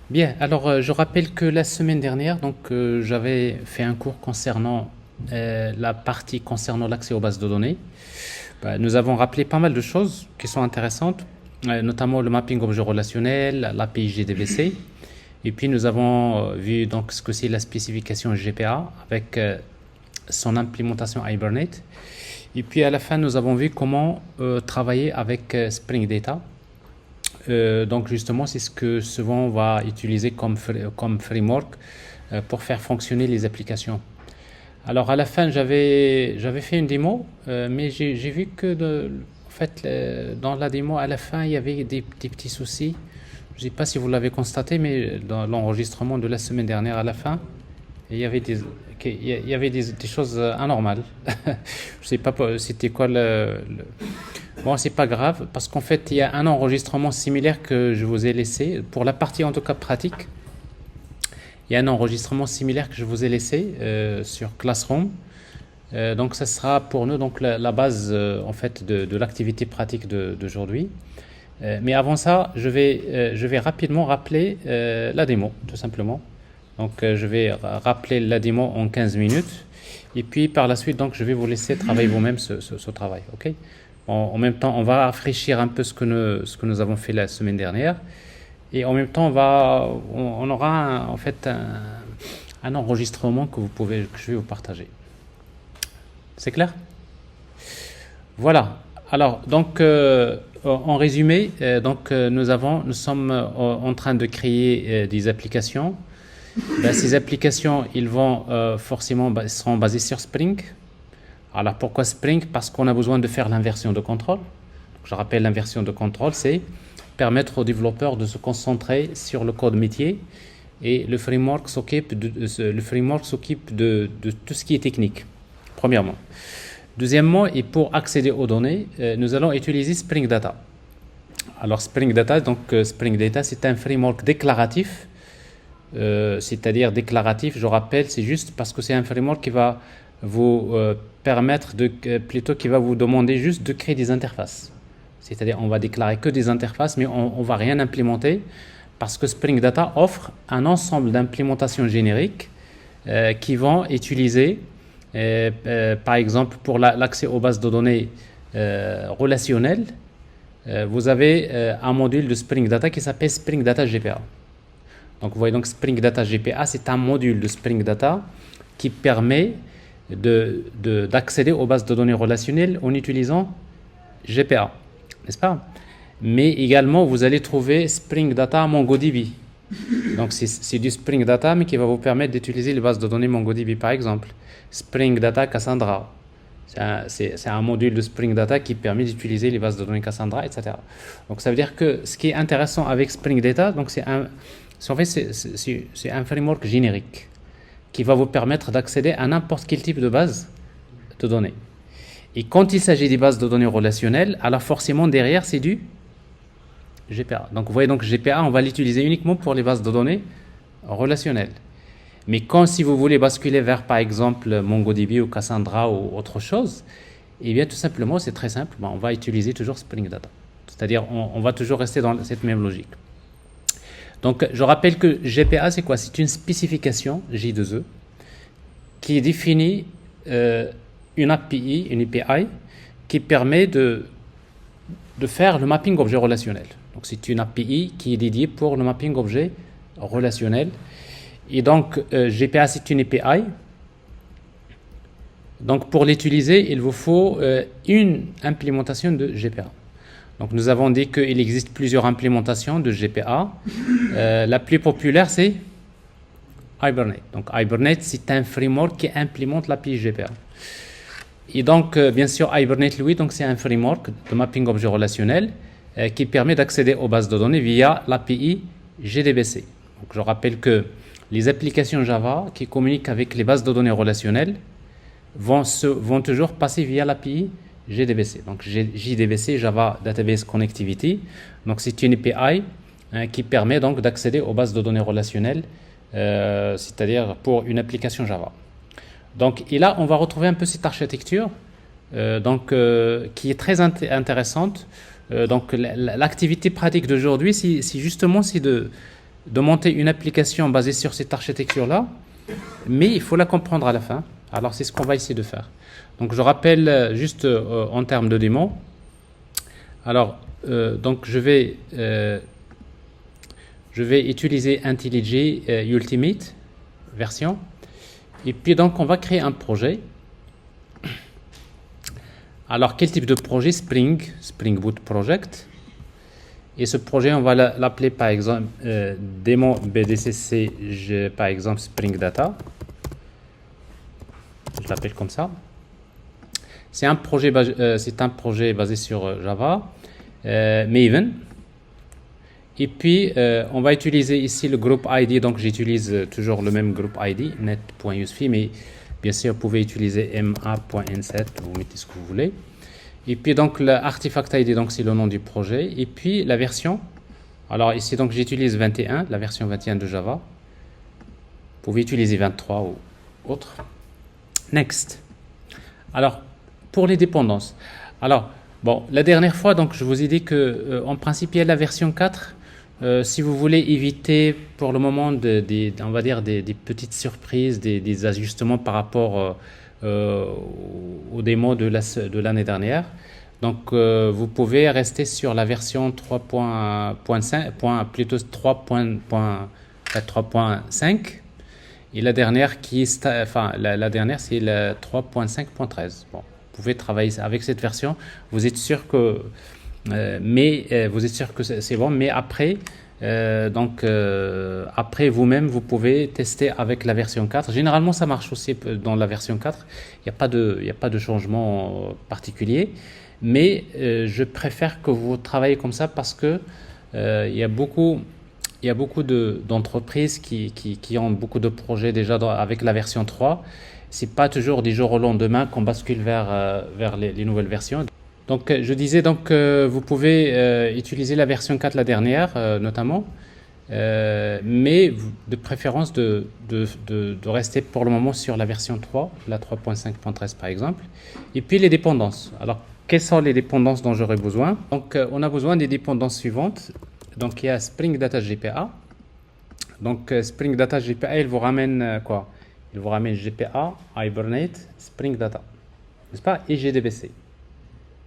Bien, alors je rappelle que la semaine dernière, j'avais fait un cours concernant la partie concernant l'accès aux bases de données. Nous avons rappelé pas mal de choses qui sont intéressantes, notamment le mapping objet relationnel, l'API GDBC. Et puis nous avons vu donc ce que c'est la spécification GPA avec son implémentation Hibernate. Et puis à la fin, nous avons vu comment travailler avec Spring Data. Donc justement, c'est ce que souvent on va utiliser comme framework pour faire fonctionner les applications. Alors à la fin, j'avais fait une démo, mais j'ai vu que en fait, dans la démo, à la fin, il y avait des petits soucis. Je ne sais pas si vous l'avez constaté, mais dans l'enregistrement de la semaine dernière, à la fin, il y avait des choses anormales. Je ne sais pas c'était quoi Bon, c'est pas grave, parce qu'en fait, il y a un enregistrement similaire que je vous ai laissé. Pour la partie en tout cas pratique, il y a un enregistrement similaire que je vous ai laissé sur Classroom. Donc, ça sera pour nous donc la base en fait de l'activité pratique d'aujourd'hui. Mais avant ça, je vais rapidement rappeler la démo, tout simplement. Donc, je vais rappeler la démo en 15 minutes. Et puis, par la suite, donc, je vais vous laisser travailler vous-même ce travail. OK? En même temps, on va rafraîchir un peu ce que nous avons fait la semaine dernière. Et en même temps, on aura en fait un enregistrement que je vais vous partager. C'est clair? Voilà. Alors, donc, en résumé, nous sommes en train de créer des applications. Ces applications, ils vont forcément seront basées sur Spring. Alors pourquoi Spring? Parce qu'on a besoin de faire l'inversion de contrôle. Je rappelle, l'inversion de contrôle, c'est permettre aux développeurs de se concentrer sur le code métier et le framework s'occupe de tout ce qui est technique, premièrement. Deuxièmement, et pour accéder aux données, nous allons utiliser Spring Data. Alors Spring Data, c'est un framework déclaratif, c'est-à-dire déclaratif, je rappelle, c'est juste parce que c'est un framework qui va vous permettre plutôt qui va vous demander juste de créer des interfaces. C'est-à-dire on va déclarer que des interfaces, mais on ne va rien implémenter parce que Spring Data offre un ensemble d'implémentations génériques qui vont utiliser, par exemple, pour l'accès aux bases de données relationnelles, vous avez un module de Spring Data qui s'appelle Spring Data GPA. Donc vous voyez, donc Spring Data GPA, c'est un module de Spring Data qui permet d'accéder aux bases de données relationnelles en utilisant GPA, n'est-ce pas? Mais également, vous allez trouver Spring Data MongoDB. Donc, c'est du Spring Data, mais qui va vous permettre d'utiliser les bases de données MongoDB, par exemple. Spring Data Cassandra. C'est un module de Spring Data qui permet d'utiliser les bases de données Cassandra, etc. Donc, ça veut dire que ce qui est intéressant avec Spring Data, donc c'est un framework générique qui va vous permettre d'accéder à n'importe quel type de base de données. Et quand il s'agit des bases de données relationnelles, alors forcément derrière c'est du GPA. Donc vous voyez, donc GPA, on va l'utiliser uniquement pour les bases de données relationnelles. Mais si vous voulez basculer vers par exemple MongoDB ou Cassandra ou autre chose, eh bien tout simplement c'est très simple, on va utiliser toujours Spring Data. C'est-à-dire on va toujours rester dans cette même logique. Donc, je rappelle que GPA, c'est quoi? C'est une spécification J2E qui définit une API qui permet de faire le mapping objet relationnel. Donc, c'est une API qui est dédiée pour le mapping objet relationnel. Et donc, GPA, c'est une API. Donc, pour l'utiliser, il vous faut une implémentation de GPA. Donc nous avons dit qu'il existe plusieurs implémentations de GPA. La plus populaire, c'est Hibernate. Donc Hibernate, c'est un framework qui implémente l'API GPA. Et donc, bien sûr, Hibernate, lui, c'est un framework de mapping objet relationnel qui permet d'accéder aux bases de données via l'API GDBC. Donc je rappelle que les applications Java qui communiquent avec les bases de données relationnelles vont toujours passer via l'API JDBC. Donc JDBC, Java Database Connectivity. Donc c'est une API qui permet donc d'accéder aux bases de données relationnelles, c'est-à-dire pour une application Java. Donc et là on va retrouver un peu cette architecture qui est très intéressante. Donc l'activité pratique d'aujourd'hui, c'est justement de monter une application basée sur cette architecture-là, mais il faut la comprendre à la fin. Alors c'est ce qu'on va essayer de faire. Donc je rappelle juste en termes de démo. Alors donc je vais utiliser IntelliJ Ultimate version. Et puis donc on va créer un projet. Alors quel type de projet? Spring Boot Project. Et ce projet, on va l'appeler par exemple démo BDCC, par exemple Spring Data. Je l'appelle comme ça. C'est un projet basé sur Java, Maven. Et puis, on va utiliser ici le groupe ID. Donc, j'utilise toujours le même groupe ID, net.usefy, mais bien sûr, vous pouvez utiliser ma.n7, vous mettez ce que vous voulez. Et puis donc l'artifact ID, donc c'est le nom du projet. Et puis la version. Alors ici donc j'utilise 21, la version 21 de Java. Vous pouvez utiliser 23 ou autre. Next. Alors pour les dépendances. Alors bon, la dernière fois donc je vous ai dit que en principe il y a la version 4. Si vous voulez éviter pour le moment on va dire des petites surprises, des ajustements par rapport aux démos de l'année dernière. Donc, vous pouvez rester sur la version 3.5, plutôt 3.5. Et la dernière la dernière, c'est la 3.5.13. Bon, vous pouvez travailler avec cette version. Vous êtes sûr que, vous êtes sûr que c'est bon. Mais après, après vous-même, vous pouvez tester avec la version 4. Généralement, ça marche aussi dans la version 4. Il n'y a pas de changement particulier. Mais je préfère que vous travaillez comme ça parce que il y a beaucoup d'entreprises qui ont beaucoup de projets déjà avec la version 3. C'est pas toujours du jour au lendemain qu'on bascule vers les nouvelles versions. Donc, je disais donc vous pouvez utiliser la version 4 la dernière notamment, mais de préférence de rester pour le moment sur la version 3, la 3.5.13 par exemple. Et puis les dépendances. Alors, quelles sont les dépendances dont j'aurai besoin? Donc, on a besoin des dépendances suivantes. Donc, il y a Spring Data GPA. Donc, Spring Data GPA, il vous ramène quoi? Il vous ramène GPA, Hibernate, Spring Data, n'est-ce pas? Et JDBC.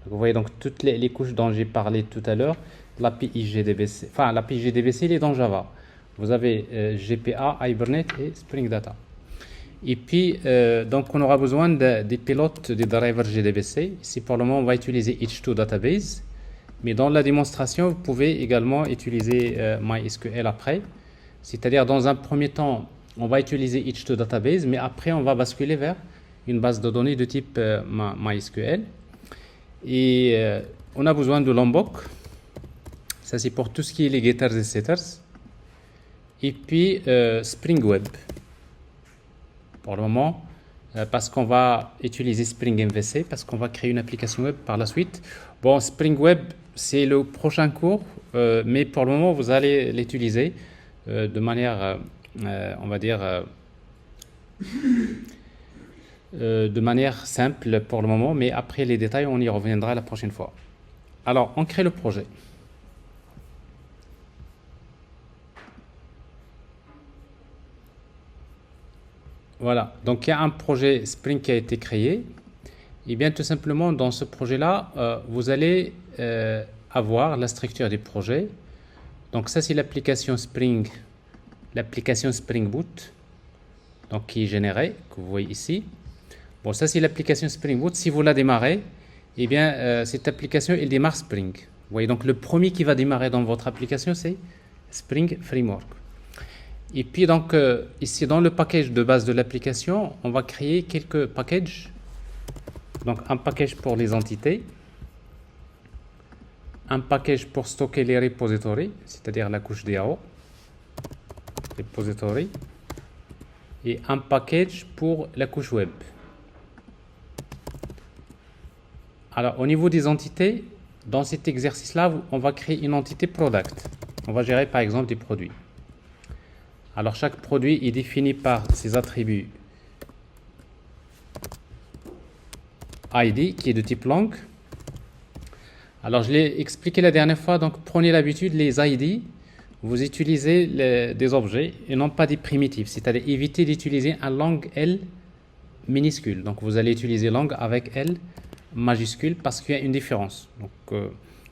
Vous voyez donc toutes les couches dont j'ai parlé tout à l'heure, l'API JDBC, enfin l'API JDBC il est dans Java. Vous avez GPA, Hibernate et Spring Data. Et puis donc on aura besoin des pilotes des drivers JDBC. Ici pour le moment on va utiliser H2 Database, mais dans la démonstration vous pouvez également utiliser MySQL après. C'est-à-dire dans un premier temps on va utiliser H2 Database, mais après on va basculer vers une base de données de type MySQL. Et on a besoin de Lombok. Ça, c'est pour tout ce qui est les getters et setters. Et puis, Spring Web. Pour le moment, parce qu'on va utiliser Spring MVC, parce qu'on va créer une application web par la suite. Bon, Spring Web, c'est le prochain cours, mais pour le moment, vous allez l'utiliser de manière, on va dire... de manière simple pour le moment, mais après les détails, on y reviendra la prochaine fois. Alors, on crée le projet. Voilà, donc il y a un projet Spring qui a été créé. Et bien tout simplement, dans ce projet-là, vous allez avoir la structure du projet. Donc ça, c'est l'application Spring Boot, donc qui est générée, que vous voyez ici. Bon, ça c'est l'application Spring Boot. Si vous la démarrez, eh bien cette application, elle démarre Spring. Vous voyez, donc le premier qui va démarrer dans votre application, c'est Spring Framework. Et puis donc ici dans le package de base de l'application, on va créer quelques packages. Donc un package pour les entités, un package pour stocker les repositories, c'est-à-dire la couche DAO, repository, et un package pour la couche web. Alors, au niveau des entités, dans cet exercice-là, on va créer une entité product. On va gérer par exemple des produits. Alors, chaque produit est défini par ses attributs ID, qui est de type long. Alors, je l'ai expliqué la dernière fois, donc prenez l'habitude, les ID, vous utilisez des objets et non pas des primitives, c'est-à-dire éviter d'utiliser un long L minuscule. Donc vous allez utiliser long avec L majuscule parce qu'il y a une différence. Donc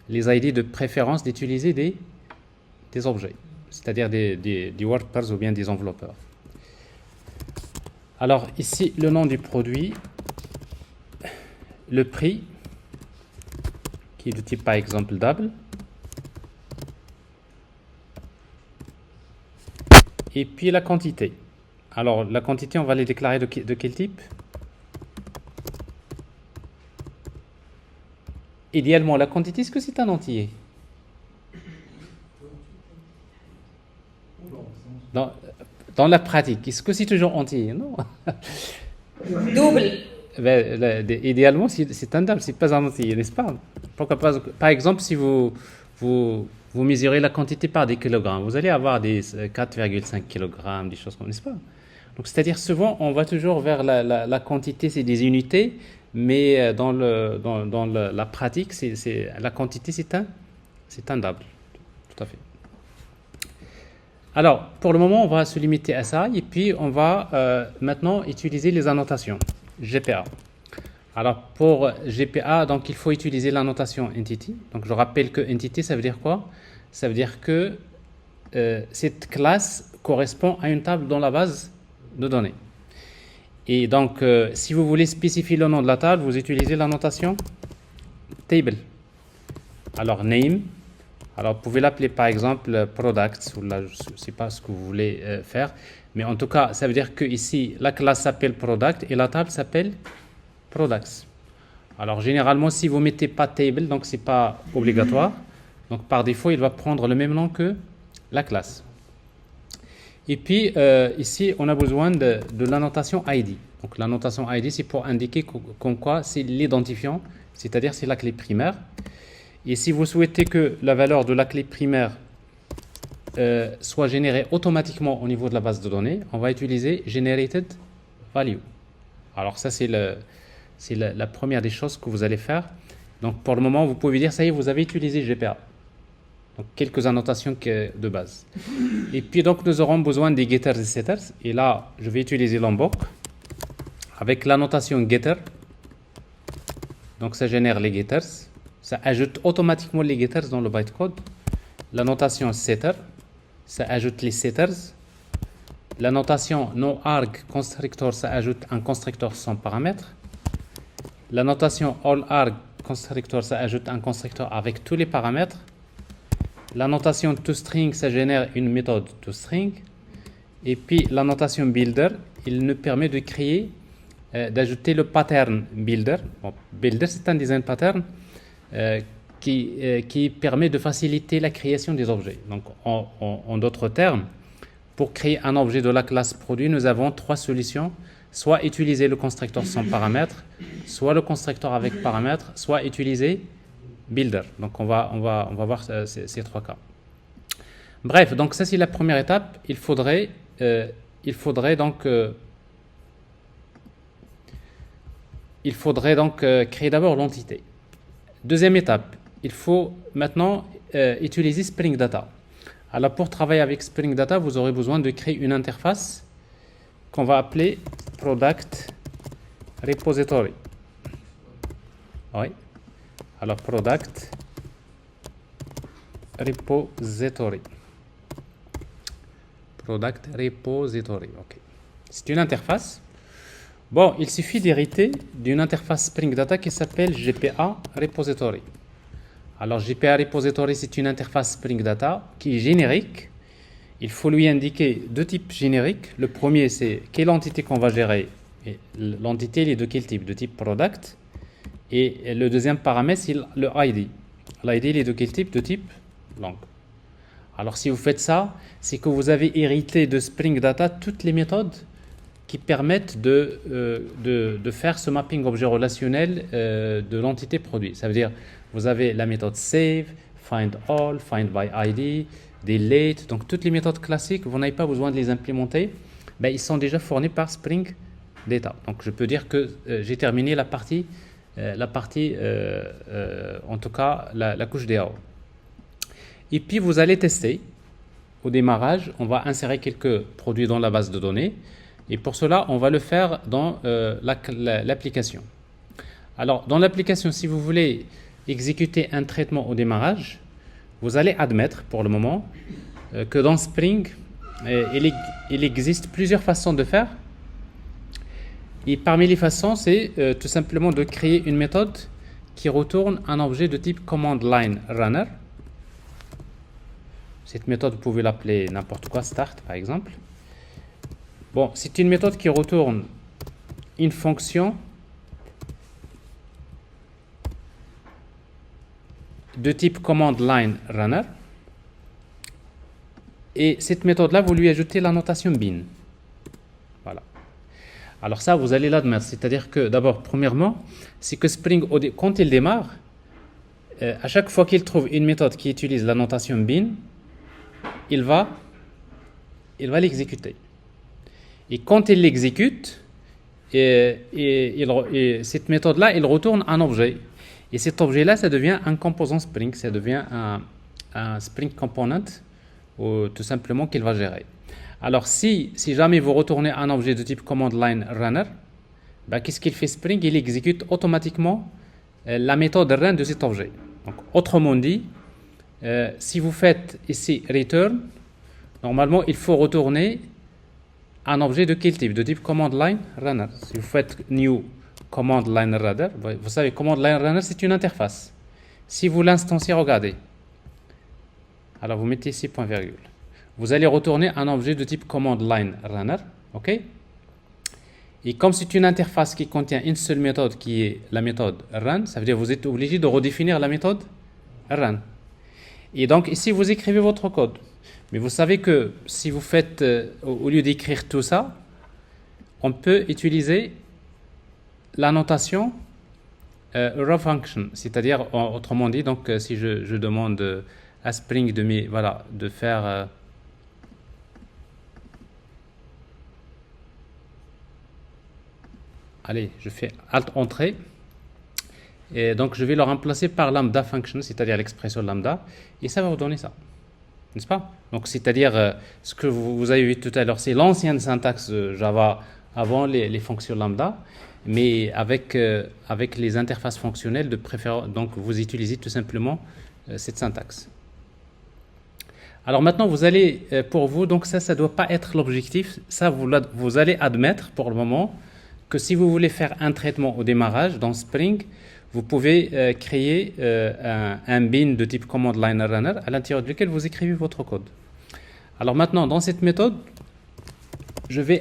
les ID de préférence d'utiliser des objets, c'est-à-dire des workers ou bien des enveloppeurs. Alors ici, le nom du produit, le prix, qui est de type par exemple double, et puis la quantité. Alors la quantité, on va les déclarer de quel type? Idéalement, la quantité, est-ce que c'est un entier? Dans, dans la pratique, est-ce que c'est toujours entier? Non. Double. Idéalement, c'est un double, c'est pas un entier, n'est-ce pas? Pourquoi pas? Par exemple, si vous mesurez la quantité par des kilogrammes, vous allez avoir des 4,5 kg, des choses comme ça, n'est-ce pas? Donc, c'est-à-dire souvent, on va toujours vers la quantité, c'est des unités, mais dans la pratique, la quantité, c'est un double. Tout à fait. Alors, pour le moment, on va se limiter à ça, et puis on va maintenant utiliser les annotations GPA. Alors, pour GPA, donc, il faut utiliser la notation entity. Donc, je rappelle que entity, ça veut dire quoi? Ça veut dire que cette classe correspond à une table dans la base de données. Et donc, si vous voulez spécifier le nom de la table, vous utilisez la notation table. Alors, name. Alors, vous pouvez l'appeler par exemple products, ou là, je ne sais pas ce que vous voulez faire. Mais en tout cas, ça veut dire que ici, la classe s'appelle product et la table s'appelle products. Alors, généralement, si vous ne mettez pas table, donc ce n'est pas obligatoire. Donc, par défaut, il va prendre le même nom que la classe. Et puis, ici, on a besoin de la notation ID. Donc, la notation ID, c'est pour indiquer comme quoi c'est l'identifiant, c'est-à-dire c'est la clé primaire. Et si vous souhaitez que la valeur de la clé primaire soit générée automatiquement au niveau de la base de données, on va utiliser generated value. Alors, ça, c'est la première des choses que vous allez faire. Donc, pour le moment, vous pouvez dire, ça y est, vous avez utilisé GPA. Donc, quelques annotations de base. Et puis, donc, nous aurons besoin des getters et setters. Et là, je vais utiliser Lombok avec l'annotation getter. Donc, ça génère les getters. Ça ajoute automatiquement les getters dans le bytecode. La notation setter, ça ajoute les setters. La notation noArg constructor, ça ajoute un constructeur sans paramètres. La notation allArg constructor, ça ajoute un constructeur avec tous les paramètres. La notation toString, ça génère une méthode toString. Et puis la notation builder, il nous permet de créer, d'ajouter le pattern builder. Bon, builder, c'est un design pattern qui permet de faciliter la création des objets. Donc, en d'autres termes, pour créer un objet de la classe produit, nous avons trois solutions. Soit utiliser le constructeur sans paramètres, soit le constructeur avec paramètres, soit utiliser builder. Donc, on va voir ces trois cas. Bref, donc ça, c'est la première étape. Il faudrait donc créer d'abord l'entité. Deuxième étape, il faut maintenant utiliser Spring Data. Alors, pour travailler avec Spring Data, vous aurez besoin de créer une interface qu'on va appeler Product Repository. Oui. Alors, Product Repository. Product Repository. OK. C'est une interface. Bon, il suffit d'hériter d'une interface Spring Data qui s'appelle GPA Repository. Alors, GPA Repository, c'est une interface Spring Data qui est générique. Il faut lui indiquer deux types génériques. Le premier, c'est quelle entité qu'on va gérer. L'entité, elle est de quel type? De type product. Et le deuxième paramètre, c'est le ID. L'ID, il est de quel type? De type long. Alors, si vous faites ça, c'est que vous avez hérité de Spring Data toutes les méthodes qui permettent de faire ce mapping objet relationnel de l'entité produit. Ça veut dire, vous avez la méthode save, find all, find by ID, delete. Donc, toutes les méthodes classiques, vous n'avez pas besoin de les implémenter. Ben, ils sont déjà fournis par Spring Data. Donc, je peux dire que j'ai terminé la partie, en tout cas, la couche DAO. Et puis, vous allez tester. au démarrage, on va insérer quelques produits dans la base de données. Et pour cela, on va le faire dans l'application. Alors, dans l'application, si vous voulez exécuter un traitement au démarrage, vous allez admettre pour le moment que dans Spring, il existe plusieurs façons de faire. Et parmi les façons, c'est tout simplement de créer une méthode qui retourne un objet de type command line runner. Cette méthode, vous pouvez l'appeler n'importe quoi, start par exemple. Bon, c'est une méthode qui retourne une fonction de type command line runner. Et cette méthode-là, vous lui ajoutez la notation bin. Voilà. Alors ça, vous allez l'admettre. C'est-à-dire que, d'abord, premièrement, c'est que Spring, quand il démarre, à chaque fois qu'il trouve une méthode qui utilise la notation bin, il va l'exécuter. Et quand il l'exécute, cette méthode-là, il retourne un objet. Et cet objet-là, ça devient un composant Spring, ça devient un Spring Component, ou tout simplement qu'il va gérer. Alors, si jamais vous retournez un objet de type command line runner, ben, qu'est-ce qu'il fait Spring? Il exécute automatiquement la méthode run de cet objet. Donc, autrement dit, si vous faites ici return, normalement, il faut retourner un objet de quel type? De type command line runner. Si vous faites new command line runner, vous savez, command line runner, c'est une interface. Si vous l'instanciez, regardez. Alors, vous mettez ici point virgule. Vous allez retourner un objet de type command line runner, ok? Et comme c'est une interface qui contient une seule méthode qui est la méthode run, ça veut dire que vous êtes obligé de redéfinir la méthode run. Et donc ici vous écrivez votre code. Mais vous savez que si vous faites, au lieu d'écrire tout ça, on peut utiliser la notation raw function, c'est-à-dire autrement dit, donc si je demande à Spring de faire allez, je fais Alt Entrée. Et donc, je vais le remplacer par lambda function, c'est-à-dire l'expression lambda. Et ça va vous donner ça. N'est-ce pas? Donc, c'est-à-dire, ce que vous avez vu tout à l'heure, c'est l'ancienne syntaxe Java avant les fonctions lambda. Mais avec les interfaces fonctionnelles de préférence, donc vous utilisez tout simplement cette syntaxe. Alors maintenant, vous allez, pour vous, donc ça ne doit pas être l'objectif. Ça, vous allez admettre pour le moment que si vous voulez faire un traitement au démarrage dans Spring, vous pouvez créer un bin de type command line runner à l'intérieur duquel vous écrivez votre code. Alors maintenant, dans cette méthode, je vais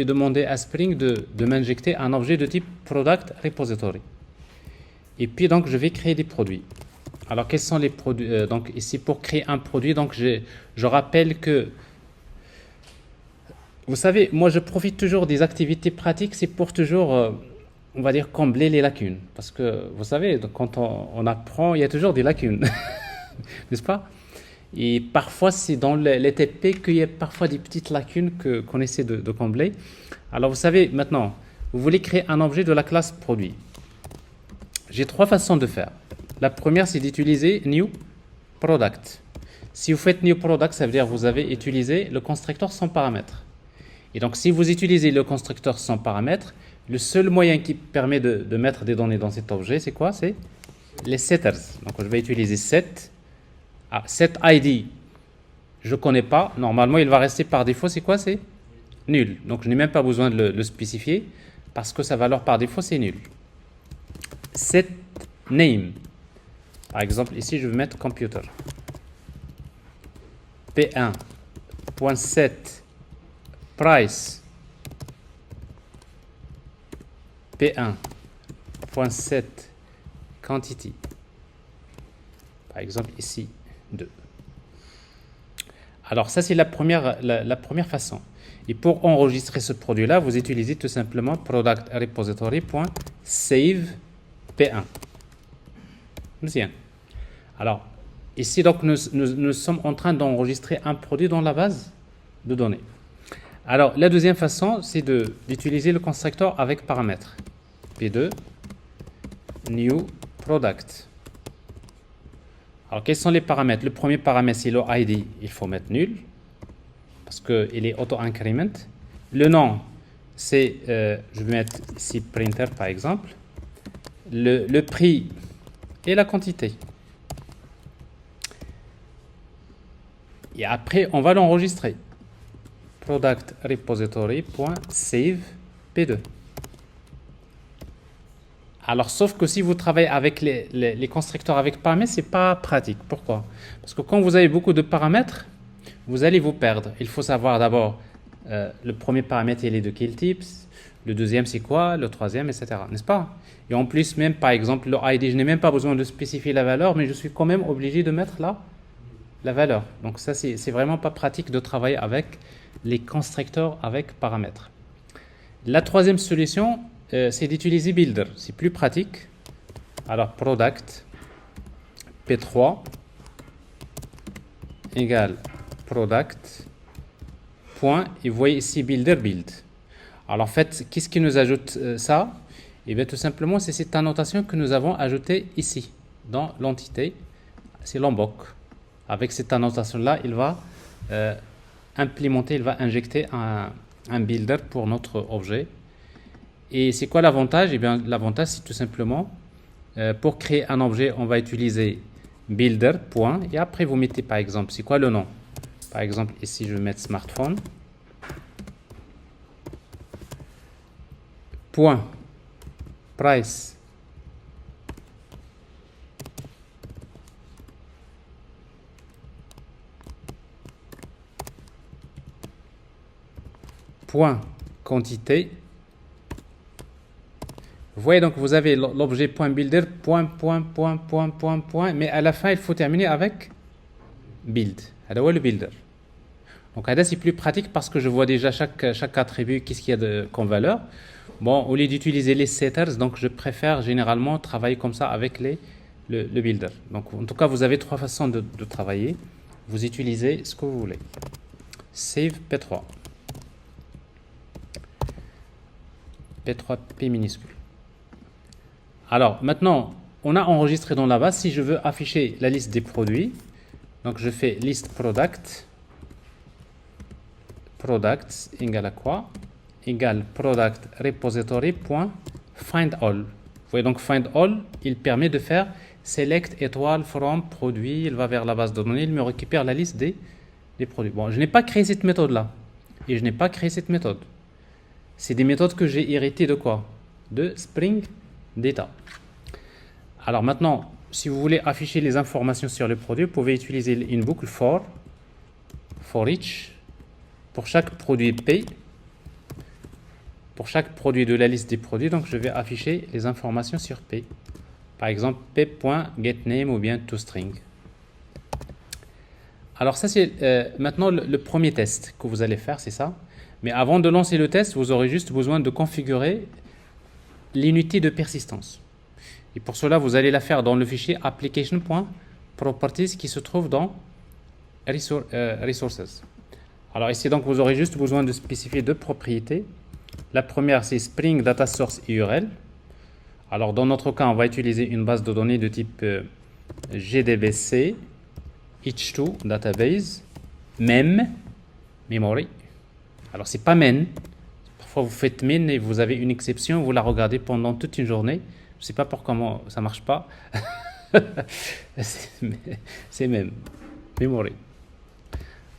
demander à Spring de m'injecter un objet de type product repository. Et puis donc, je vais créer des produits. Alors, quels sont les produits? Donc ici, pour créer un produit, donc je rappelle que vous savez, moi je profite toujours des activités pratiques, c'est pour toujours, on va dire, combler les lacunes. Parce que vous savez, quand on apprend, il y a toujours des lacunes, n'est-ce pas? Et parfois, c'est dans les TP qu'il y a parfois des petites lacunes qu'on essaie de combler. Alors vous savez, maintenant, vous voulez créer un objet de la classe produit. J'ai trois façons de faire. La première, c'est d'utiliser new product. Si vous faites new product, ça veut dire que vous avez utilisé le constructeur sans paramètres. Et donc, si vous utilisez le constructeur sans paramètres, le seul moyen qui permet de mettre des données dans cet objet, c'est quoi? C'est les setters. Donc, je vais utiliser set. Set ID, je ne connais pas. Normalement, il va rester par défaut. C'est quoi? C'est nul. Donc, je n'ai même pas besoin de le spécifier parce que sa valeur par défaut, c'est nul. Set name. Par exemple, ici, je vais mettre computer. P1.set price P1.set quantity. Par exemple, ici, 2. Alors, ça, c'est la première façon. Et pour enregistrer ce produit-là, vous utilisez tout simplement product repository.save P1. Bien. Alors, ici, donc, nous sommes en train d'enregistrer un produit dans la base de données. Alors, la deuxième façon, c'est d'utiliser le constructeur avec paramètres. P2, new product. Alors, quels sont les paramètres? Le premier paramètre, c'est le ID. Il faut mettre nul parce qu'il est auto-increment. Le nom, c'est, je vais mettre ici printer par exemple. Le prix et la quantité. Et après, on va l'enregistrer. Product repository.save p2. Alors, sauf que si vous travaillez avec les constructeurs avec paramètres, c'est pas pratique. Pourquoi? Parce que quand vous avez beaucoup de paramètres, vous allez vous perdre. Il faut savoir d'abord le premier paramètre, il est de quel type, le deuxième, c'est quoi, le troisième, etc. N'est-ce pas? Et en plus, même par exemple, le ID, je n'ai même pas besoin de spécifier la valeur, mais je suis quand même obligé de mettre la valeur. Donc ça, c'est vraiment pas pratique de travailler avec les constructeurs avec paramètres. La troisième solution, c'est d'utiliser Builder. C'est plus pratique. Alors, product P3 égale product point, et vous voyez ici Builder build. Alors, en fait, qu'est-ce qui nous ajoute ça? Et bien, tout simplement, c'est cette annotation que nous avons ajoutée ici, dans l'entité. C'est Lombok. Avec cette annotation-là, il va implémenter, il va injecter un builder pour notre objet. Et c'est quoi l'avantage? Eh bien, l'avantage, c'est tout simplement, pour créer un objet, on va utiliser builder, point, et après, vous mettez, par exemple, c'est quoi le nom? Par exemple, ici, je vais mettre smartphone. Point, price. Point, quantité. Vous voyez, donc vous avez l'objet point builder, point, mais à la fin, il faut terminer avec build. Alors, le builder. Donc, là, c'est plus pratique parce que je vois déjà chaque attribut, qu'est-ce qu'il y a comme valeur. Bon, au lieu d'utiliser les setters, donc je préfère généralement travailler comme ça avec le builder. Donc, en tout cas, vous avez trois façons de travailler. Vous utilisez ce que vous voulez. Save P3. P3, P minuscule. Alors, maintenant, on a enregistré dans la base. Si je veux afficher la liste des produits, donc je fais list product. Products égale à quoi? Égale product repository.find all. Vous voyez, donc find all, il permet de faire select étoile from produit. Il va vers la base de données, il me récupère la liste des produits. Bon, je n'ai pas créé cette méthode-là. Et je n'ai pas créé cette méthode. C'est des méthodes que j'ai héritées de quoi? De Spring Data. Alors maintenant, si vous voulez afficher les informations sur le produit, vous pouvez utiliser une boucle for each. Pour chaque produit P, pour chaque produit de la liste des produits, donc je vais afficher les informations sur P. Par exemple, P.getName ou bien toString. Alors ça, c'est maintenant le premier test que vous allez faire, c'est ça. Mais avant de lancer le test, vous aurez juste besoin de configurer l'unité de persistance. Et pour cela, vous allez la faire dans le fichier application.properties qui se trouve dans resources. Alors ici, donc, vous aurez juste besoin de spécifier deux propriétés. La première, c'est Spring Data Source URL. Alors, dans notre cas, on va utiliser une base de données de type GDBC, H2 Database, memory. Alors, c'est pas men. Parfois, vous faites men et vous avez une exception, vous la regardez pendant toute une journée. Je ne sais pas pourquoi ça ne marche pas. C'est même. Memory.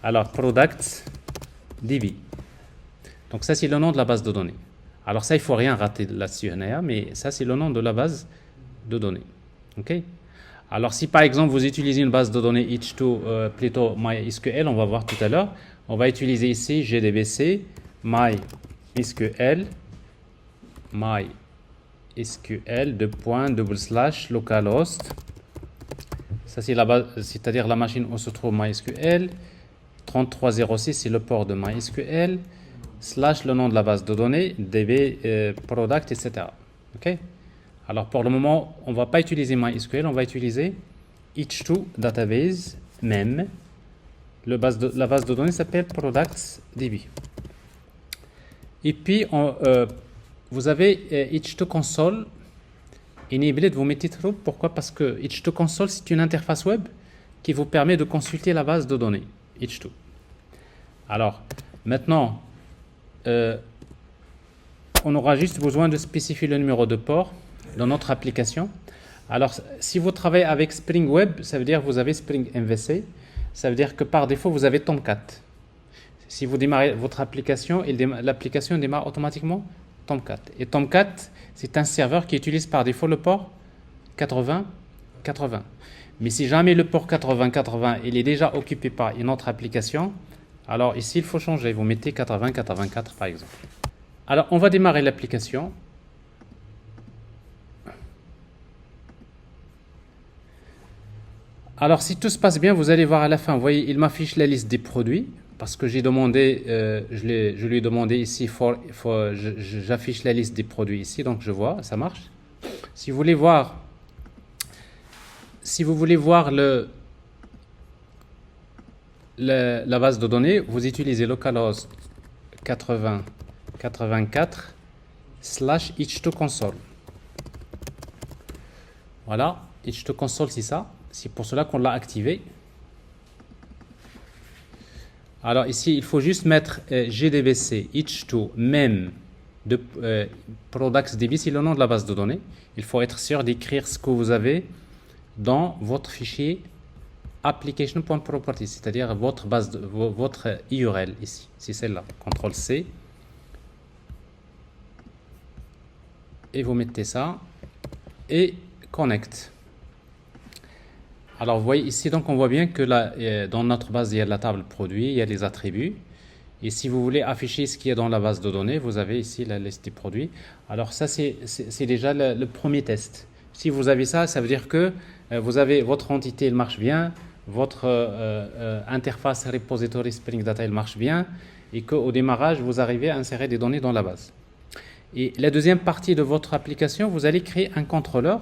Alors, product DB. Donc, ça, c'est le nom de la base de données. Alors, ça, il ne faut rien rater là-dessus, mais ça, c'est le nom de la base de données. OK? Alors, si par exemple, vous utilisez une base de données H2, plutôt MySQL, on va voir tout à l'heure, on va utiliser ici GDBC, MySQL, localhost. Ça, c'est la base, c'est-à-dire la machine où se trouve MySQL. 3306, c'est le port de MySQL, / le nom de la base de données, DB, product, etc. OK? Alors, pour le moment, on ne va pas utiliser MySQL, on va utiliser H2 Database, même. La base de données s'appelle ProductsDB. Et puis, vous avez H2 Console enabled, vous mettez true. Pourquoi? Parce que H2 Console, c'est une interface web qui vous permet de consulter la base de données H2. Alors, maintenant, on aura juste besoin de spécifier le numéro de port dans notre application. Alors, si vous travaillez avec Spring Web, ça veut dire que vous avez Spring MVC. Ça veut dire que par défaut, vous avez Tomcat. Si vous démarrez votre application, l'application démarre automatiquement Tomcat. Et Tomcat, c'est un serveur qui utilise par défaut le port 80-80. Mais si jamais le port 80-80 il est déjà occupé par une autre application, alors ici, il faut changer. Vous mettez 80-84 par exemple. Alors, on va démarrer l'application. Alors, si tout se passe bien, vous allez voir à la fin, vous voyez, il m'affiche la liste des produits, parce que j'ai demandé, je lui ai demandé ici, j'affiche la liste des produits ici, donc je vois, ça marche. Si vous voulez voir, la base de données, vous utilisez localhost 8084/H2Console. Voilà, H2Console, c'est ça. C'est pour cela qu'on l'a activé. Alors ici, il faut juste mettre GDBC H2 même de ProductsDB, c'est le nom de la base de données. Il faut être sûr d'écrire ce que vous avez dans votre fichier application.properties, c'est-à-dire votre URL ici. C'est celle-là. CTRL-C. Et vous mettez ça. Et connect. Alors, vous voyez ici, donc on voit bien que là, dans notre base, il y a la table produit, il y a les attributs. Et si vous voulez afficher ce qui est dans la base de données, vous avez ici la liste des produits. Alors ça, c'est déjà le premier test. Si vous avez ça, ça veut dire que vous avez votre entité, elle marche bien, votre interface repository Spring Data, elle marche bien, et qu'au démarrage, vous arrivez à insérer des données dans la base. Et la deuxième partie de votre application, vous allez créer un contrôleur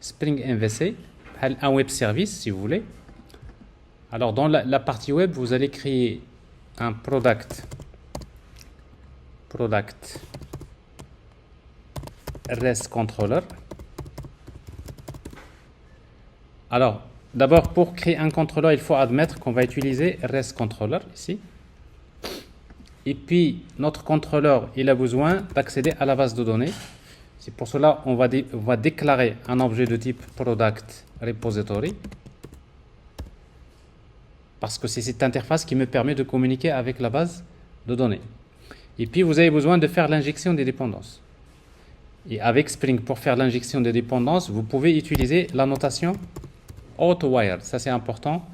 Spring MVC, un web service si vous voulez. Alors dans la partie web, vous allez créer un product REST controller. Alors d'abord, pour créer un contrôleur, il faut admettre qu'on va utiliser REST controller ici. Et puis notre contrôleur, il a besoin d'accéder à la base de données. C'est pour cela qu'on va déclarer un objet de type product repository, parce que c'est cette interface qui me permet de communiquer avec la base de données. Et puis vous avez besoin de faire l'injection des dépendances. Et avec Spring, pour faire l'injection des dépendances, vous pouvez utiliser la notation AutoWired. Ça c'est important.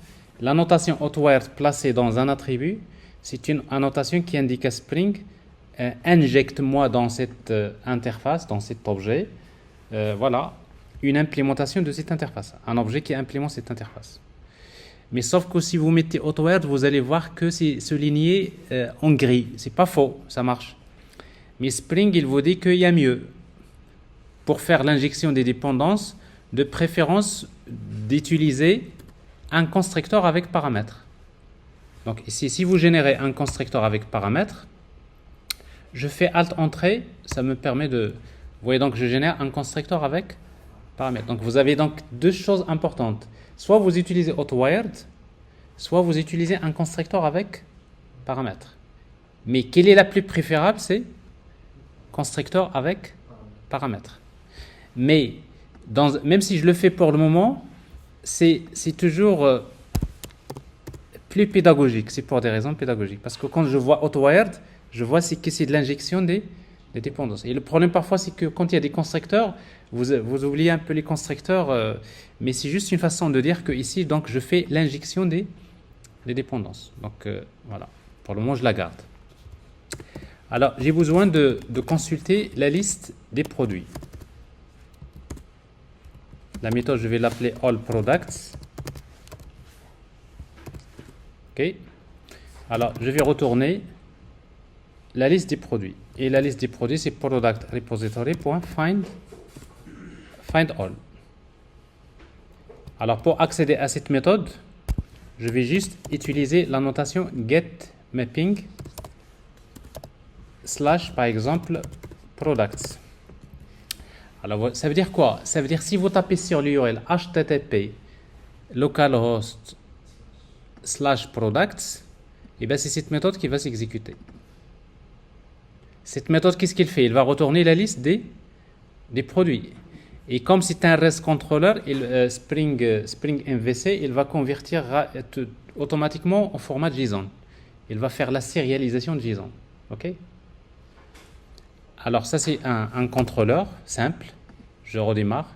La notation AutoWired placée dans un attribut, c'est une annotation qui indique à Spring injecte-moi dans cette interface, dans cet objet, voilà, une implémentation de cette interface, un objet qui implémente cette interface. Mais sauf que si vous mettez AutoWired, vous allez voir que c'est souligné en gris. C'est pas faux, ça marche. Mais Spring, il vous dit qu'il y a mieux. Pour faire l'injection des dépendances, de préférence d'utiliser un constructeur avec paramètres. Donc ici, si vous générez un constructeur avec paramètres, je fais Alt-Entrée, ça me permet de... Vous voyez donc, je génère un constructeur avec paramètres. Donc vous avez donc deux choses importantes. Soit vous utilisez AutoWired, soit vous utilisez un constructeur avec paramètres. Mais quelle est la plus préférable? C'est constructeur avec paramètres. Mais même si je le fais pour le moment, c'est toujours plus pédagogique. C'est pour des raisons pédagogiques. Parce que quand je vois AutoWired, je vois que c'est de l'injection des dépendances. Et le problème parfois, c'est que quand il y a des constructeurs, vous oubliez un peu les constructeurs, mais c'est juste une façon de dire que ici, donc, je fais l'injection des dépendances. Donc voilà, pour le moment, je la garde. Alors, j'ai besoin de consulter la liste des produits. La méthode, je vais l'appeler All Products. OK. Alors, je vais retourner la liste des produits. Et la liste des produits, c'est product repository.find all. Alors, pour accéder à cette méthode, je vais juste utiliser la notation getMapping / par exemple products. Alors, ça veut dire quoi? Ça veut dire si vous tapez sur l'URL http localhost /products, et bien c'est cette méthode qui va s'exécuter. Cette méthode, qu'est-ce qu'il fait? Il va retourner la liste des produits. Et comme c'est un REST controller, Spring MVC, il va convertir automatiquement au format JSON. Il va faire la sérialisation de JSON. OK? Alors ça, c'est un contrôleur simple. Je redémarre.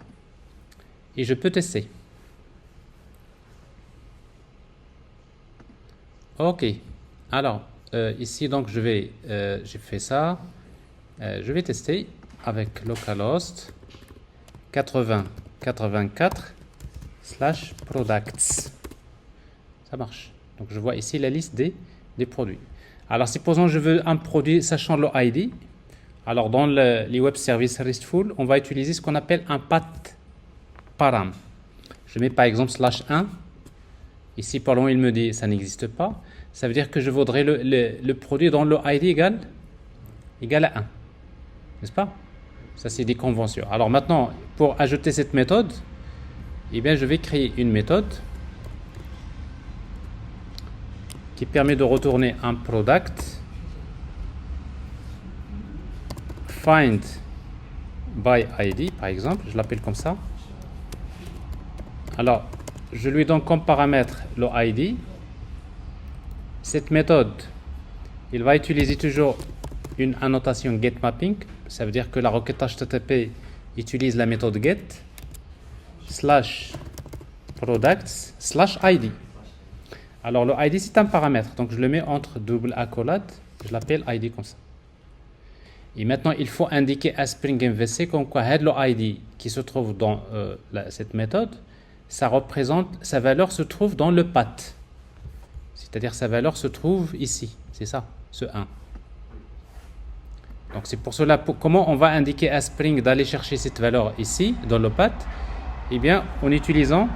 Et je peux tester. OK. Alors, ici, donc, j'ai fait ça. Je vais tester avec localhost 8084/products. Ça marche. Donc, je vois ici la liste des produits. Alors, supposons que je veux un produit sachant le ID. Alors, dans les web services RESTful, on va utiliser ce qu'on appelle un path param. Je mets par exemple /1. Ici, pour le moment, il me dit ça n'existe pas. Ça veut dire que je voudrais le produit dont le ID égal à 1. N'est-ce pas? Ça, c'est des conventions. Alors maintenant, pour ajouter cette méthode, eh bien, je vais créer une méthode qui permet de retourner un product find by ID, par exemple. Je l'appelle comme ça. Alors, je lui donne comme paramètre le ID. Cette méthode, il va utiliser toujours une annotation getMapping. Ça veut dire que la requête HTTP utilise la méthode get /products/ID. Alors le ID, c'est un paramètre. Donc je le mets entre double accolade. Je l'appelle ID comme ça. Et maintenant, il faut indiquer à Spring MVC comme quoi le ID qui se trouve dans cette méthode, sa valeur se trouve dans le path. C'est-à-dire sa valeur se trouve ici. C'est ça, ce 1. Donc c'est pour cela, comment on va indiquer à Spring d'aller chercher cette valeur ici, dans le path? Eh bien, en utilisant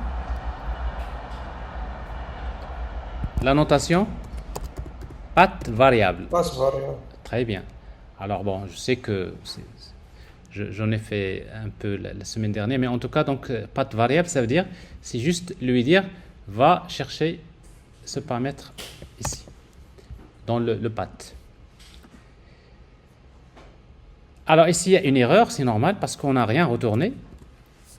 la notation path variable. Très bien. Alors bon, je sais que j'en ai fait un peu la semaine dernière, mais en tout cas, donc path variable, ça veut dire, c'est juste lui dire, va chercher ce paramètre ici, dans le path. Alors ici, il y a une erreur, c'est normal, parce qu'on n'a rien retourné.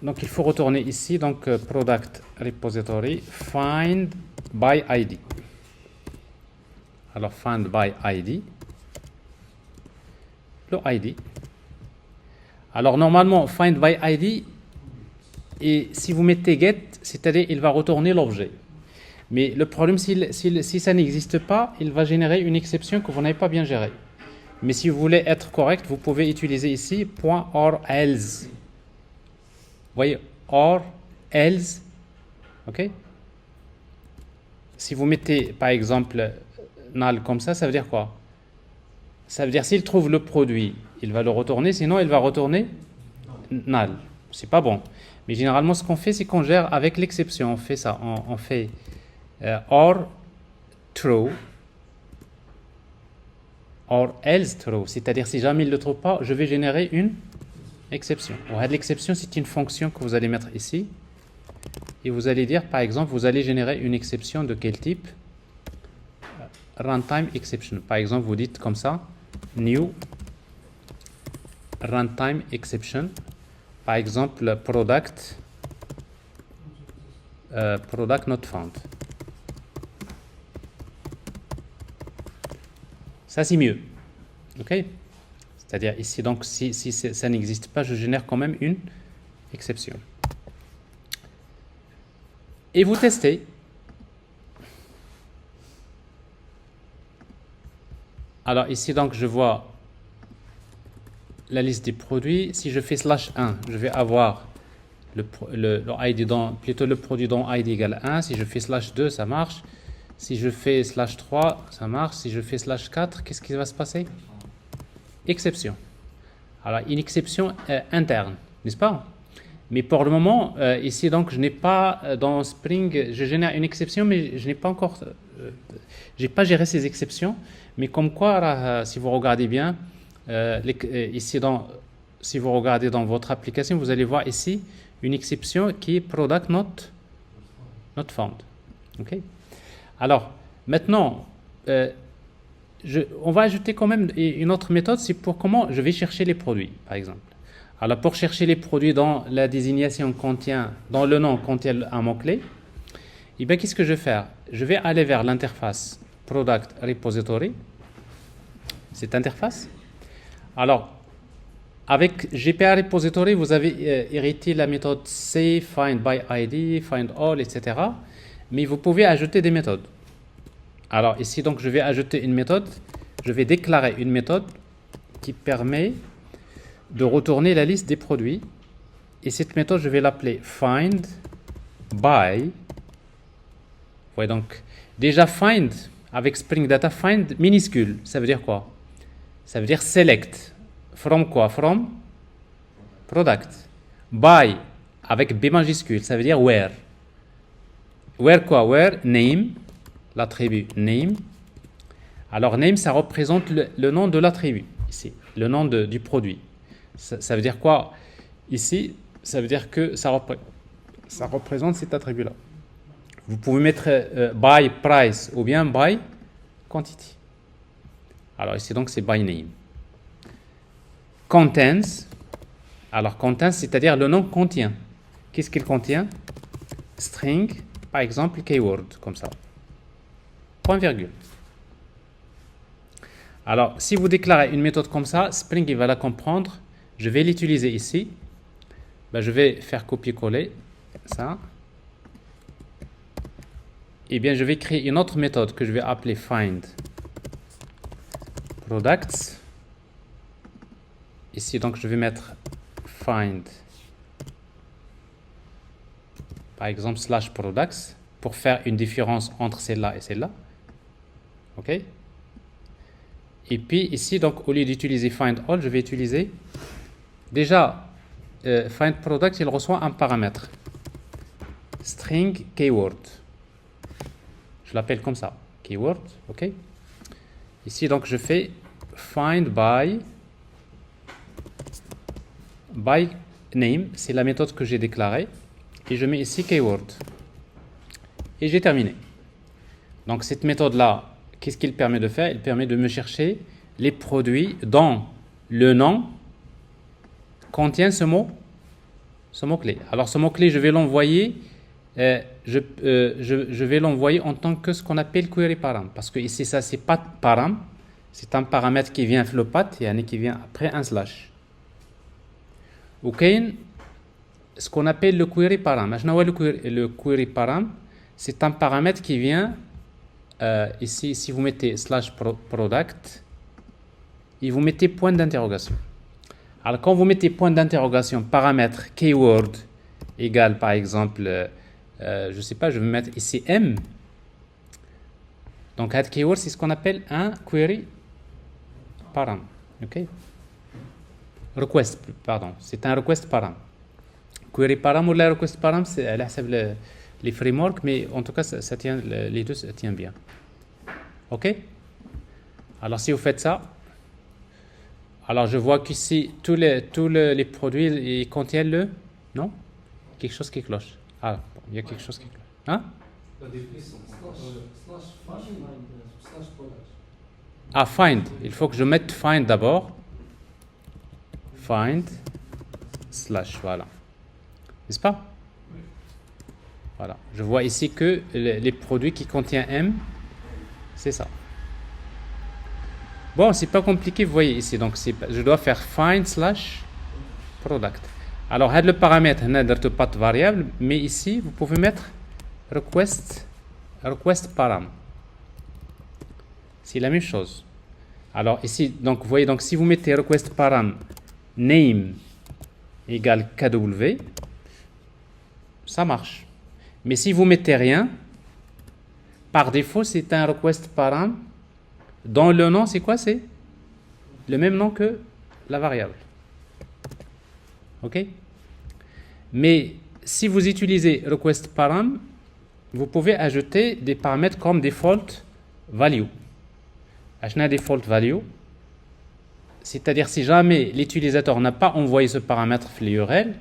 Donc il faut retourner ici, donc product repository find by ID. Alors find by ID, le ID. Alors normalement, find by ID, et si vous mettez get, c'est-à-dire il va retourner l'objet. Mais le problème, si ça n'existe pas, il va générer une exception que vous n'avez pas bien gérée. Mais si vous voulez être correct, vous pouvez utiliser ici .or else. Vous voyez, or else. OK? Si vous mettez, par exemple, null comme ça veut dire quoi? Ça veut dire s'il trouve le produit, il va le retourner, sinon il va retourner null. C'est pas bon. Mais généralement, ce qu'on fait, c'est qu'on gère avec l'exception. On fait ça. On fait or true. Or else true, c'est-à-dire si jamais il ne le trouve pas, je vais générer une exception. L'exception, c'est une fonction que vous allez mettre ici. Et vous allez dire, par exemple, vous allez générer une exception de quel type? Runtime exception. Par exemple, vous dites comme ça, new runtime exception. Par exemple, product not found. Ça, c'est mieux. OK? C'est-à-dire ici, donc, si ça n'existe pas, je génère quand même une exception. Et vous testez. Alors ici, donc, je vois la liste des produits. Si je fais /1, je vais avoir le ID plutôt le produit dont ID égale 1. Si je fais /2, ça marche. Si je fais /3, ça marche. Si je fais /4, qu'est-ce qui va se passer? Exception. Alors, une exception interne, n'est-ce pas? Mais pour le moment, ici, donc, je n'ai pas, dans Spring, je génère une exception, mais je n'ai pas encore, j'ai pas géré ces exceptions. Mais comme quoi, si vous regardez bien, ici, si vous regardez dans votre application, vous allez voir ici une exception qui est product not found. OK? Alors, maintenant, on va ajouter quand même une autre méthode, c'est pour comment je vais chercher les produits, par exemple. Alors, pour chercher les produits dans la désignation contient, dans le nom contient un mot-clé, et bien, qu'est-ce que je vais faire? Je vais aller vers l'interface Product Repository, cette interface. Alors, avec GPA Repository, vous avez hérité la méthode C, Find by ID, Find All, etc. Mais vous pouvez ajouter des méthodes. Alors ici, donc, je vais ajouter une méthode. Je vais déclarer une méthode qui permet de retourner la liste des produits. Et cette méthode, je vais l'appeler Find by. Vous voyez donc, déjà Find, avec Spring Data, Find minuscule, ça veut dire quoi? Ça veut dire Select. From quoi? From Product. By, avec B majuscule, ça veut dire Where. Where quoi? Where Name, l'attribut Name. Alors Name, ça représente le nom de l'attribut, ici, le nom du produit. Ça veut dire quoi? Ici, ça veut dire que ça représente cet attribut-là. Vous pouvez mettre by price ou bien by quantity. Alors ici, donc, c'est by name. Contains. Alors, contains, c'est-à-dire le nom contient. Qu'est-ce qu'il contient? String, par exemple, keyword, comme ça. Point virgule. Alors, si vous déclarez une méthode comme ça, Spring, il va la comprendre. Je vais l'utiliser ici. Ben, je vais faire copier-coller ça. Eh bien, je vais créer une autre méthode que je vais appeler find products. Ici, donc, je vais mettre find, par exemple, slash products, pour faire une différence entre celle-là et celle-là. OK? Et puis, ici, donc, au lieu d'utiliser find all, je vais utiliser, déjà, find product, il reçoit un paramètre, string keyword. Je l'appelle comme ça, keyword, OK? Ici, donc, je fais find by name, c'est la méthode que j'ai déclarée, et je mets ici keyword. Et j'ai terminé. Donc, cette méthode-là, qu'est-ce qu'il permet de faire? Elle permet de me chercher les produits dont le nom contient ce mot-clé. Alors, ce mot-clé, je vais l'envoyer je vais l'envoyer en tant que ce qu'on appelle query param. Parce que ici, ça, c'est pas param. C'est un paramètre qui vient flopat, et qui vient après un slash. OK, ce qu'on appelle le query param. Le query param, c'est un paramètre qui vient ici, si vous mettez slash product, et vous mettez point d'interrogation. Alors, quand vous mettez point d'interrogation, paramètre keyword égale, par exemple, je ne sais pas, je vais mettre ici M. Donc, add keyword, c'est ce qu'on appelle un query param. OK? Request, pardon. C'est un request param. Query param ou la request param, c'est les frameworks, mais en tout cas, ça tient, les deux ça tient bien. OK? Alors, si vous faites ça, alors je vois qu'ici, tous les produits, ils contiennent le... Non? Quelque chose qui cloche. Ah, bon, il y a quelque chose qui cloche. Hein? Ah, find. Il faut que je mette find d'abord. Find slash, voilà. N'est-ce pas? Voilà. Je vois ici que les produits qui contiennent M, c'est ça. Bon, c'est pas compliqué, vous voyez ici. Donc, je dois faire find slash product. Alors, le paramètre n'est pas de variable, mais ici, vous pouvez mettre request param. C'est la même chose. Alors, ici, donc, vous voyez, donc, si vous mettez request param name égale KW, ça marche. Mais si vous mettez rien, par défaut, c'est un request param dont le nom, c'est quoi? C'est le même nom que la variable. OK? Mais si vous utilisez request param, vous pouvez ajouter des paramètres comme default value. Ajouter default value, c'est-à-dire si jamais l'utilisateur n'a pas envoyé ce paramètre l'URL,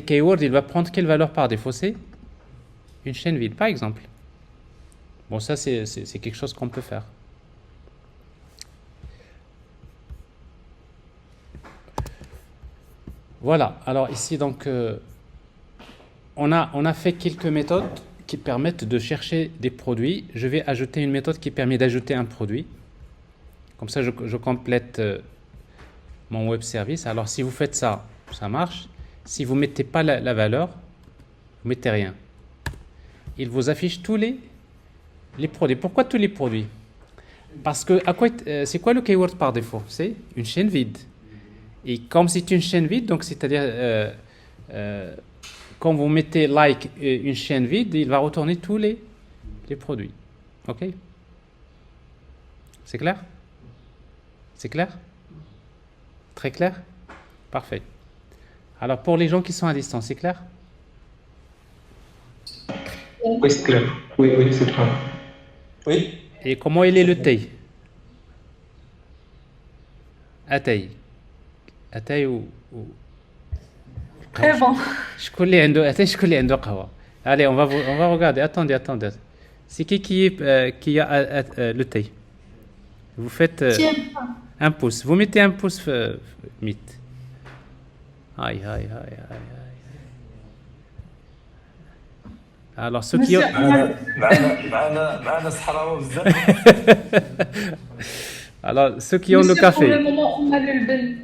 keyword, il va prendre quelle valeur par défaut? C'est une chaîne vide, par exemple. Bon, ça, c'est quelque chose qu'on peut faire. Voilà. Alors ici, donc, on a fait quelques méthodes qui permettent de chercher des produits. Je vais ajouter une méthode qui permet d'ajouter un produit. Comme ça, je complète mon web service. Alors, si vous faites ça, ça marche. Si vous ne mettez pas la valeur, vous ne mettez rien. Il vous affiche tous les produits. Pourquoi tous les produits? Parce que c'est quoi le keyword par défaut? C'est une chaîne vide. Et comme c'est une chaîne vide, donc c'est-à-dire quand vous mettez like une chaîne vide, il va retourner tous les produits. Ok? C'est clair? C'est clair? Très clair? Parfait. Alors pour les gens qui sont à distance, c'est clair? Oui, c'est clair. Oui, c'est clair. Oui. Et comment il est le thé? Atay ou Très bon. Allez, on va regarder. Attendez. C'est qui a le thé? Vous faites un pouce. Vous mettez un pouce, mythe. Aïe. Alors, ceux qui ont... Alors, ceux qui ont le café. Pour le moment, on a le ben.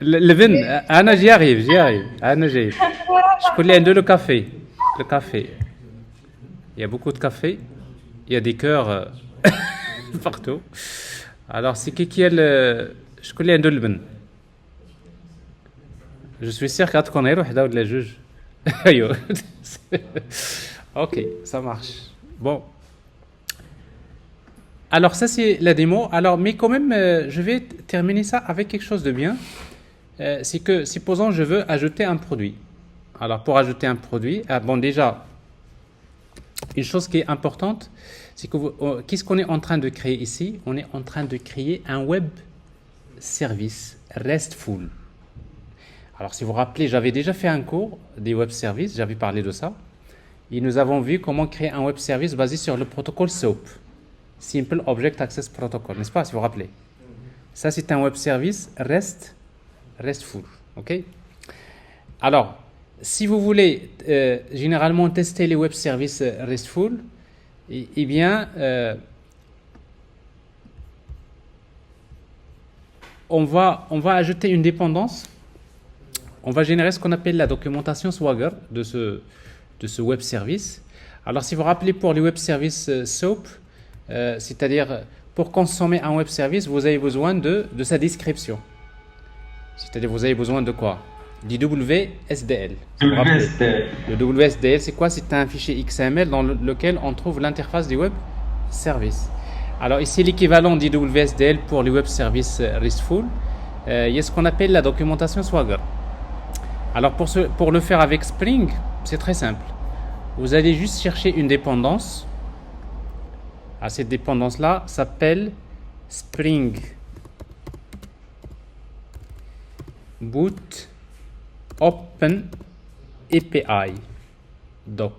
Le vin, Anna, j'y arrive. Je connais le café. Le café. Il y a beaucoup de café. Il y a des cœurs partout. Alors, c'est qui a le... Je connais le vin. Je suis sûr qu'à te connaître, on la juge. Ok, ça marche. Bon. Alors, ça, c'est la démo. Alors, mais quand même, je vais terminer ça avec quelque chose de bien. C'est que, supposons, je veux ajouter un produit. Alors, pour ajouter un produit, bon, déjà, une chose qui est importante, c'est que qu'est-ce qu'on est en train de créer ici? On est en train de créer un web service RESTful. Alors, si vous vous rappelez, j'avais déjà fait un cours des web services, j'avais parlé de ça. Et nous avons vu comment créer un web service basé sur le protocole SOAP. Simple Object Access Protocol, n'est-ce pas, si vous vous rappelez? Ça, c'est un web service RESTful. OK? Alors, si vous voulez généralement tester les web services RESTful, eh bien, on va ajouter une dépendance. On va générer ce qu'on appelle la documentation Swagger de ce web service. Alors, si vous vous rappelez, pour les web services SOAP, c'est-à-dire pour consommer un web service, vous avez besoin de sa description. C'est-à-dire, vous avez besoin de quoi? Du WSDL. Le WSDL, c'est quoi? C'est un fichier XML dans lequel on trouve l'interface du web service. Alors ici, l'équivalent du WSDL pour les web services RESTful, il y a ce qu'on appelle la documentation Swagger. Alors pour le faire avec Spring, c'est très simple. Vous allez juste chercher une dépendance. Cette dépendance-là s'appelle Spring Boot Open API Doc.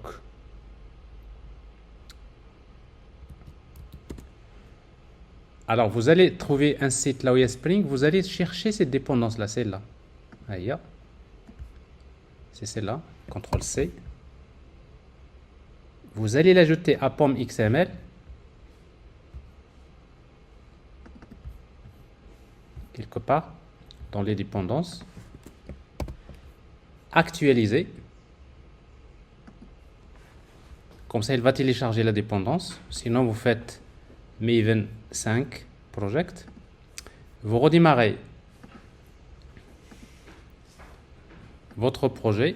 Alors, vous allez trouver un site là où il y a Spring. Vous allez chercher cette dépendance-là, celle-là. Aïe. C'est celle-là. CTRL-C. Vous allez l'ajouter à POM XML. Quelque part dans les dépendances. Actualiser. Comme ça, il va télécharger la dépendance. Sinon, vous faites Maven 5 Project. Vous redémarrez votre projet.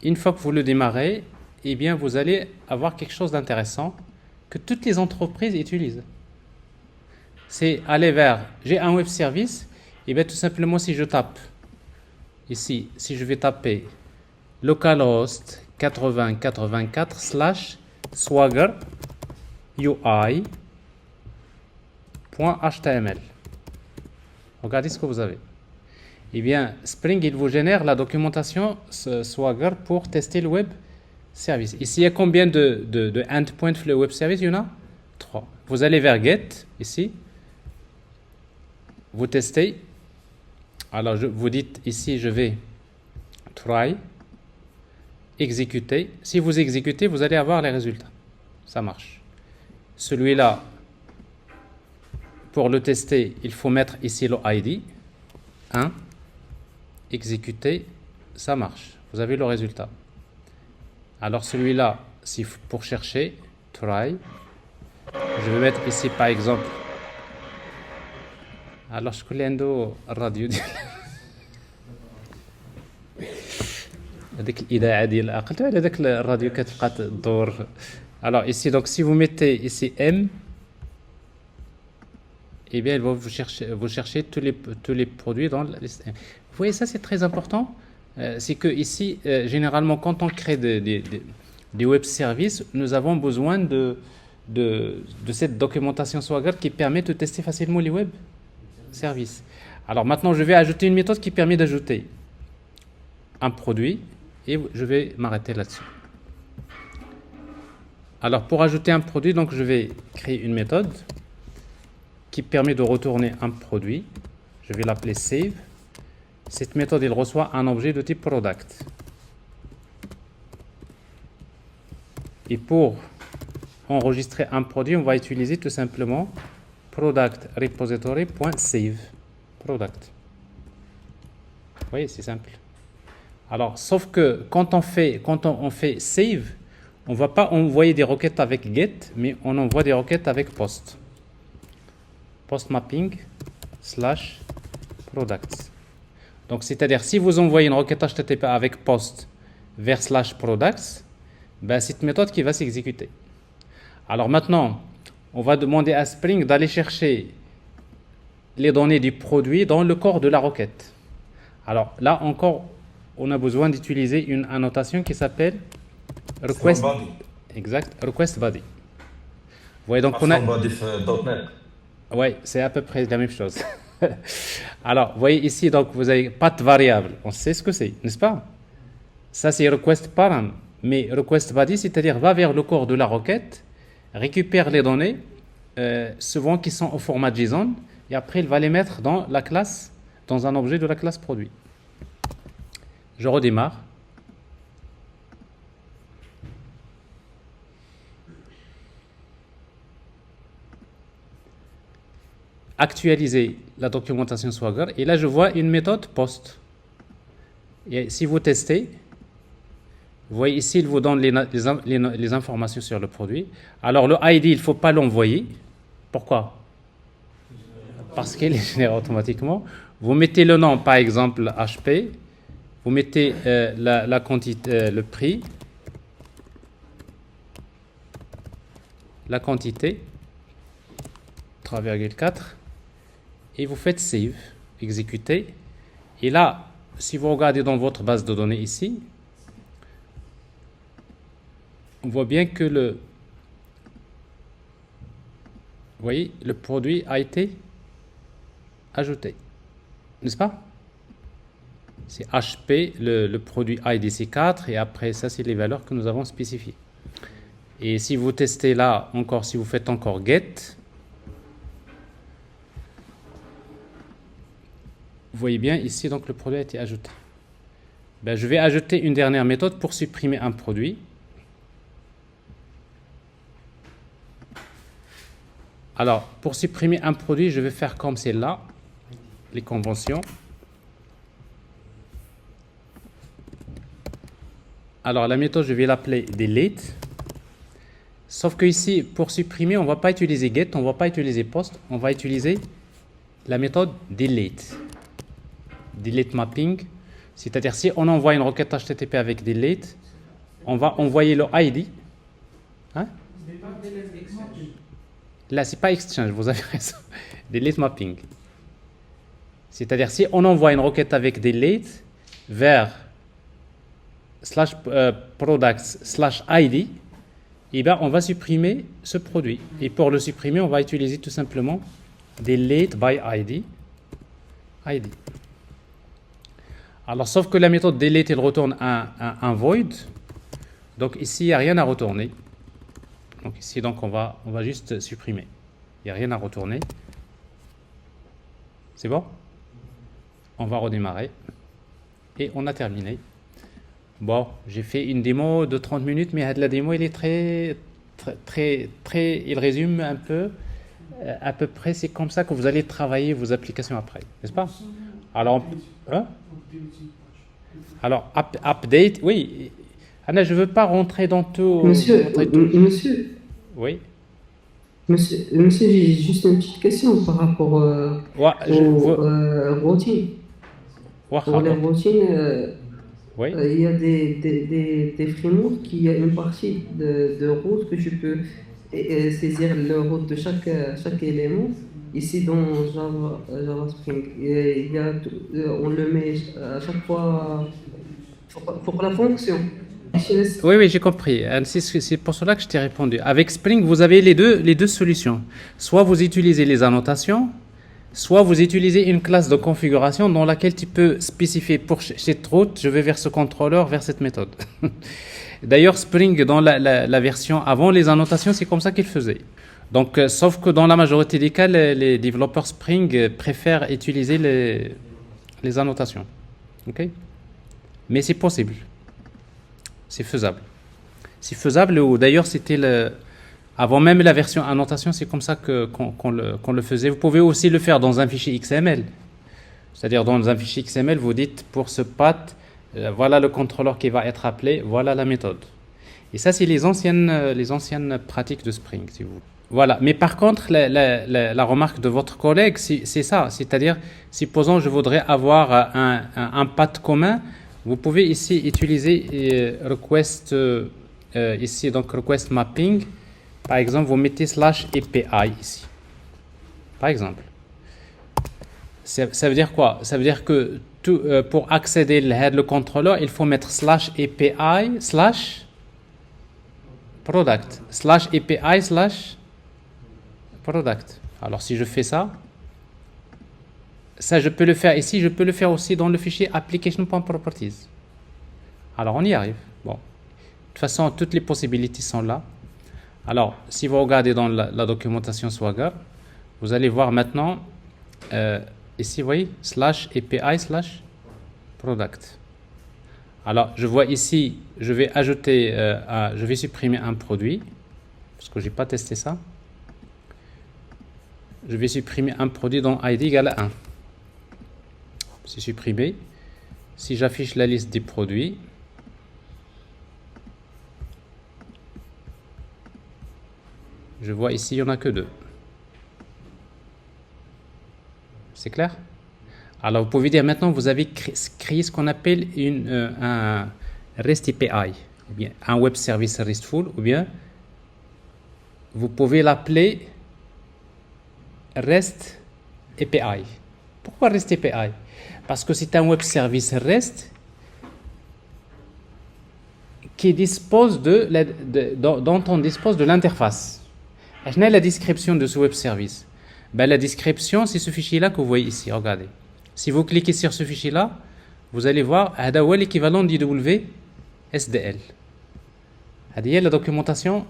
Une fois que vous le démarrez, eh bien, vous allez avoir quelque chose d'intéressant que toutes les entreprises utilisent. C'est aller vers, j'ai un web service, et bien tout simplement si je tape ici, si je vais taper localhost 8084 / swagger UI.html. Regardez ce que vous avez. Eh bien, Spring, il vous génère la documentation Swagger pour tester le web service. Ici, il y a combien de endpoints pour le web service? Il y en a 3. Vous allez vers get, ici. Vous testez. Alors, vous dites ici, je vais try, exécuter. Si vous exécutez, vous allez avoir les résultats. Ça marche. Celui-là, pour le tester, il faut mettre ici le ID. 1. Exécuter, ça marche. Vous avez le résultat. Alors celui-là, si pour chercher, try. Je vais mettre ici par exemple. Alors je connais un radio. هذيك الإذاعة ديال عقلت على داك الراديو كتبقى تدور. Alors ici, donc si vous mettez ici M, eh bien, vous cherchez tous les produits dans la liste M. Vous voyez, ça c'est très important. C'est que ici, généralement, quand on crée des web services, nous avons besoin de cette documentation Swagger qui permet de tester facilement les web services. Alors maintenant, je vais ajouter une méthode qui permet d'ajouter un produit et je vais m'arrêter là-dessus. Alors pour ajouter un produit, donc je vais créer une méthode qui permet de retourner un produit. Je vais l'appeler save. Cette méthode, elle reçoit un objet de type product. Et pour enregistrer un produit, on va utiliser tout simplement product repository.save product. Vous voyez, c'est simple. Alors, sauf que quand on fait save, on ne va pas envoyer des requêtes avec get, mais on envoie des requêtes avec post. Post mapping / products. Donc, c'est-à-dire, si vous envoyez une requête HTTP avec post vers / products, ben, c'est cette méthode qui va s'exécuter. Alors maintenant, on va demander à Spring d'aller chercher les données du produit dans le corps de la requête. Alors là encore, on a besoin d'utiliser une annotation qui s'appelle request body. Exact, request body. Vous voyez, donc on a body.net. Oui, c'est à peu près la même chose. Alors, vous voyez ici, donc vous avez pas de variable. On sait ce que c'est, n'est-ce pas? Ça, c'est request param. Mais request body, c'est-à-dire va vers le corps de la requête, récupère les données, souvent qui sont au format JSON, et après, il va les mettre dans la classe, dans un objet de la classe produit. Je redémarre. Actualiser la documentation Swagger et là je vois une méthode post. Et si vous testez, vous voyez ici il vous donne les informations sur le produit. Alors le ID il ne faut pas l'envoyer. Pourquoi? Parce qu'il est généré automatiquement. Vous mettez le nom par exemple HP, vous mettez la quantité, le prix, la quantité 3,4 et vous faites save, exécuter. Et là, si vous regardez dans votre base de données ici, on voit bien que vous voyez, le produit a été ajouté, n'est-ce pas? C'est HP, le produit IDC4 et après ça c'est les valeurs que nous avons spécifiées. Et si vous testez là encore, si vous faites encore get, vous voyez bien ici, donc le produit a été ajouté. Ben, je vais ajouter une dernière méthode pour supprimer un produit. Alors, pour supprimer un produit, je vais faire comme celle-là, les conventions. Alors, la méthode, je vais l'appeler delete. Sauf que ici, pour supprimer, on ne va pas utiliser get, on ne va pas utiliser post, on va utiliser la méthode delete. Delete mapping, c'est-à-dire si on envoie une requête HTTP avec delete, on va envoyer le ID. Hein? Là, c'est pas exchange, vous avez raison. Delete mapping. C'est-à-dire si on envoie une requête avec delete vers /products/ID, et bien on va supprimer ce produit. Et pour le supprimer, on va utiliser tout simplement delete by ID. ID. Alors, sauf que la méthode delete, elle retourne un void. Donc ici, il n'y a rien à retourner. Donc ici, donc on va juste supprimer. Il n'y a rien à retourner. C'est bon? On va redémarrer. Et on a terminé. Bon, j'ai fait une démo de 30 minutes, mais la démo, il est il résume un peu, à peu près, c'est comme ça que vous allez travailler vos applications après, n'est-ce pas? Alors, hein? Alors, update, oui. Anna, je ne veux pas rentrer dans tout. Monsieur, Oui. monsieur, j'ai juste une petite question par rapport Ouais, aux routines. Pour les routines, oui. il y a des frameworks qui a une partie de route que tu peux saisir le route de chaque élément. Ici dans Java Spring, il y a on le met à chaque fois pour la fonction. Oui, j'ai compris. C'est pour cela que je t'ai répondu. Avec Spring, vous avez les deux solutions. Soit vous utilisez les annotations, soit vous utilisez une classe de configuration dans laquelle tu peux spécifier pour cette route, je vais vers ce contrôleur, vers cette méthode. D'ailleurs, Spring, dans la version avant les annotations, c'est comme ça qu'il faisait. Donc, sauf que dans la majorité des cas, les développeurs Spring préfèrent utiliser les annotations. OK? Mais c'est possible. C'est faisable. C'est faisable, ou d'ailleurs, c'était avant même la version annotation, c'est comme ça qu'on le faisait. Vous pouvez aussi le faire dans un fichier XML. C'est-à-dire, dans un fichier XML, vous dites pour ce path, voilà le contrôleur qui va être appelé, voilà la méthode. Et ça, c'est les anciennes pratiques de Spring, si vous voulez. Voilà. Mais par contre, la remarque de votre collègue, c'est ça. C'est-à-dire, supposons je voudrais avoir un path commun, vous pouvez ici utiliser request, ici, donc request mapping. Par exemple, vous mettez /API ici. Par exemple. Ça veut dire quoi? Ça veut dire que pour accéder le contrôleur, il faut mettre /API /product. /API /product. Alors, si je fais ça, je peux le faire ici, je peux le faire aussi dans le fichier application.properties. Alors, on y arrive. Bon. De toute façon, toutes les possibilités sont là. Alors, si vous regardez dans la documentation Swagger, vous allez voir maintenant, ici, vous voyez, /API /product. Alors, je vois ici, je vais ajouter, je vais supprimer un produit, parce que je n'ai pas testé ça. Je vais supprimer un produit dont ID égale à 1. C'est supprimé. Si j'affiche la liste des produits, je vois ici, il n'y en a que 2. C'est clair? Alors, vous pouvez dire maintenant, vous avez créé ce qu'on appelle un REST API, ou bien un Web Service RESTful, ou bien vous pouvez l'appeler REST API. Pourquoi REST API? Parce que c'est un Web Service REST qui dispose dont on dispose de l'interface. Quelle est la description de ce Web Service? Ben, la description, c'est ce fichier-là que vous voyez ici. Regardez. Si vous cliquez sur ce fichier-là, vous allez voir l'équivalent d'IW SDL. C'est la documentation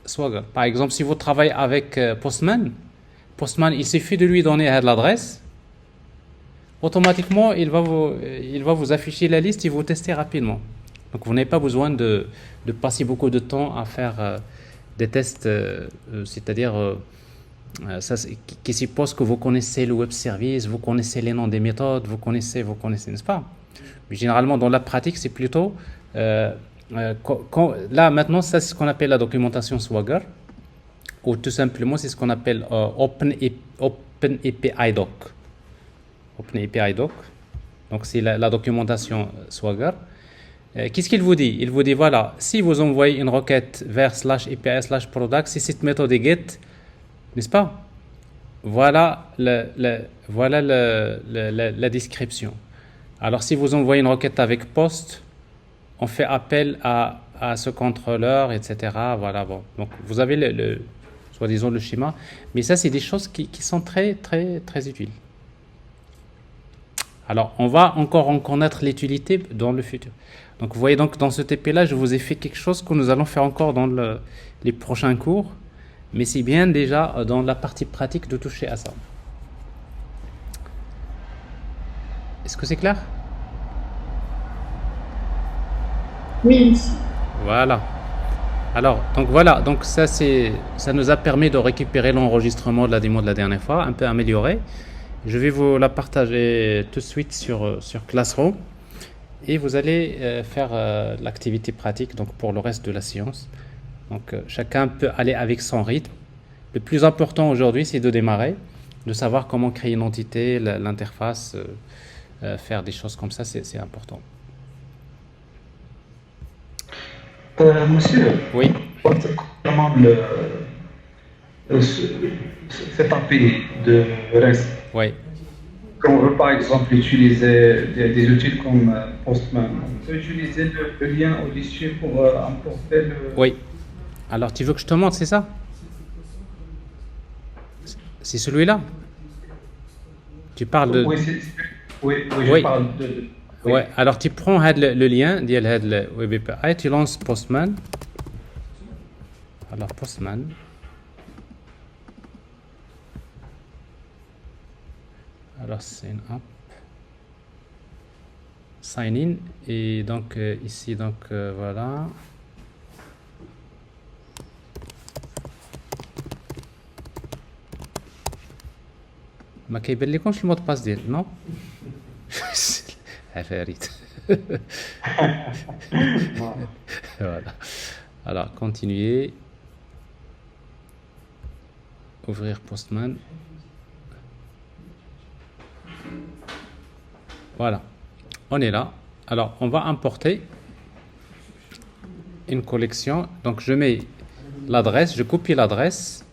Swagger. Par exemple, si vous travaillez avec Postman, il suffit de lui donner l'adresse. Automatiquement, il va vous afficher la liste et vous tester rapidement. Donc, vous n'avez pas besoin de passer beaucoup de temps à faire des tests, c'est-à-dire qui suppose que vous connaissez le web service, vous connaissez les noms des méthodes, vous connaissez, n'est-ce pas? Mais généralement, dans la pratique, c'est plutôt... là, maintenant, ça, c'est ce qu'on appelle la documentation Swagger, ou tout simplement, c'est ce qu'on appelle OpenAPI Doc. OpenAPI Doc. Donc, c'est la documentation Swagger. Qu'est-ce qu'il vous dit? Il vous dit, voilà, si vous envoyez une requête vers /API /product, c'est cette méthode get, n'est-ce pas? Voilà la description. Alors, si vous envoyez une requête avec post, on fait appel à ce contrôleur, etc. Voilà, bon. Donc, vous avez soi-disant le schéma. Mais ça, c'est des choses qui sont très, très, très utiles. Alors, on va encore en connaître l'utilité dans le futur. Donc vous voyez, donc dans ce TP-là, je vous ai fait quelque chose que nous allons faire encore dans les prochains cours, mais c'est bien déjà dans la partie pratique de toucher à ça. Est-ce que c'est clair? Oui. Voilà. Alors, donc voilà, donc ça nous a permis de récupérer l'enregistrement de la démo de la dernière fois, un peu amélioré. Je vais vous la partager tout de suite sur Classroom et vous allez faire l'activité pratique donc pour le reste de la séance. Donc chacun peut aller avec son rythme. Le plus important aujourd'hui, c'est de démarrer, de savoir comment créer une entité, l'interface, faire des choses comme ça, c'est important. Monsieur, Oui. concernant cette API de REST, Oui. quand on veut par exemple utiliser des outils comme Postman, on peut utiliser le lien audition pour importer le... Oui. Alors tu veux que je te montre, c'est ça? C'est celui-là? Tu parles de... Oui, oui, Oui. je parle de... Oui. Ouais, alors tu prends le lien ديال Web API, tu lances Postman. Alors Postman. Alors c'est une app. Sign in et donc ici donc voilà. ما كيبان لكمش المود باس ديال نو عفاريت. Voilà. Alors continuer, ouvrir Postman. Voilà, on est là. Alors on va importer une collection. Donc je mets l'adresse, je copie l'adresse,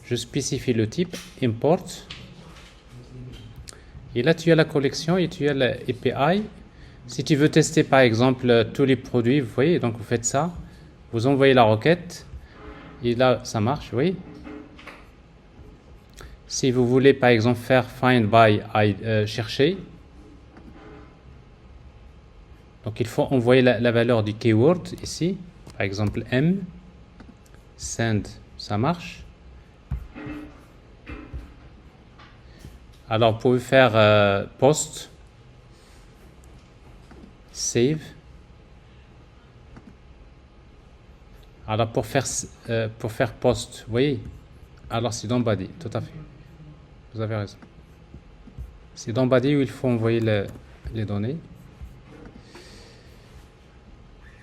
je spécifie le type, import. Et là, tu as la collection et tu as l'API. Si tu veux tester, par exemple, tous les produits, vous voyez, donc vous faites ça. Vous envoyez la requête. Et là, ça marche, oui. Si vous voulez, par exemple, faire find by chercher. Donc, il faut envoyer la valeur du keyword ici. Par exemple, M. Send, ça marche. Alors, vous pouvez faire post, save. Alors, pour faire post, vous voyez, alors c'est dans body, tout à fait. Vous avez raison. C'est dans body où il faut envoyer les données.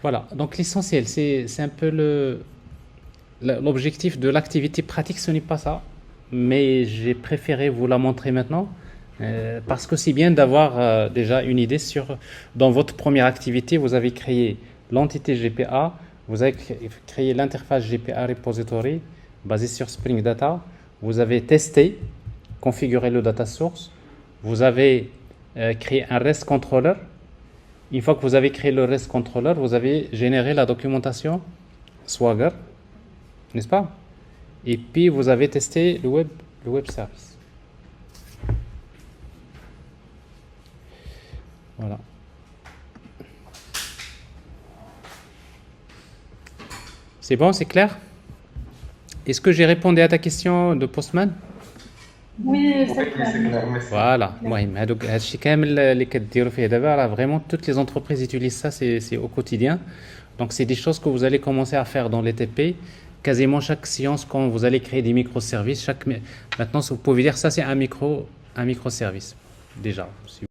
Voilà, donc l'essentiel, c'est un peu l'objectif de l'activité pratique, ce n'est pas ça. Mais j'ai préféré vous la montrer maintenant parce que c'est bien d'avoir déjà une idée sur, dans votre première activité, vous avez créé l'entité GPA, vous avez créé l'interface GPA Repository basée sur Spring Data, vous avez testé, configuré le data source, vous avez créé un REST controller. Une fois que vous avez créé le REST controller, vous avez généré la documentation Swagger, n'est-ce pas? Et puis vous avez testé le web service. Voilà. C'est bon, c'est clair? Est-ce que j'ai répondu à ta question de Postman? Oui, c'est clair. C'est clair, merci. Voilà. المهم هادشي كامل اللي كديروا فيه دابا راه vraiment toutes les entreprises utilisent ça, c'est au quotidien. Donc c'est des choses que vous allez commencer à faire dans les TP. Quasiment chaque séance, quand vous allez créer des microservices, maintenant vous pouvez dire ça c'est un microservice déjà. Si